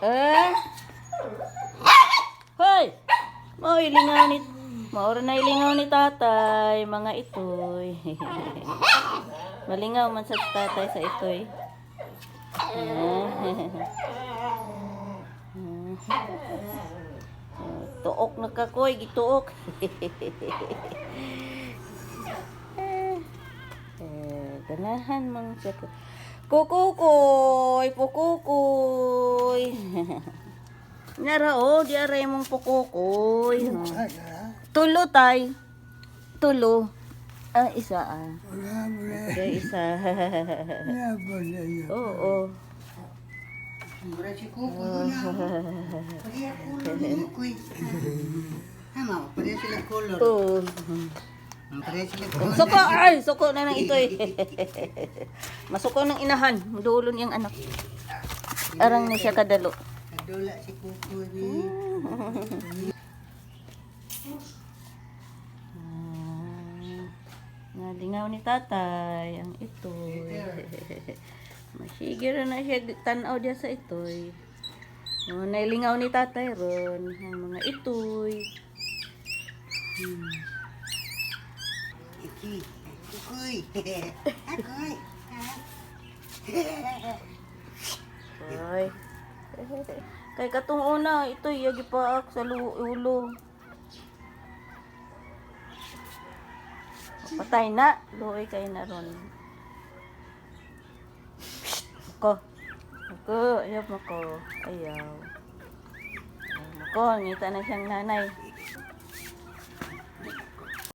Eh? Hoy! Ilingaw ni... Maura na ilingaw ni tatay, mga itoy. Malingaw man sa tatay sa itoy. Tuok na kakoy, gituok. Ganahan mang siya. Kukukoy, pukukoy. Nara di aray mong pukukoy. Tulo tay. Tulo. Isa Okay, isa. Oo. Mura si Kuko na. Pagya kulor ni Kukoy. Tama, pagya sila kulor. Oo. Pagya sila kulor. Suko na ng ito eh. Masuko ng inahan. Dulon yung anak. Arang ni siya kadalo. Kadula si Kuko ni. Nalingaw ni tatay ang itoy. Masigir na siya tanaw diya sa itoy. Nailingaw ni tatay ron ang mga itoy. Iki. Kukoy. Akoy. Ay. Kay katong una itoy yagi paak sa ulo. Patay na. Luoy kayo na ron. Ako. Ayaw mo ko. Ayaw. Ako. Ngita na siyang nanay.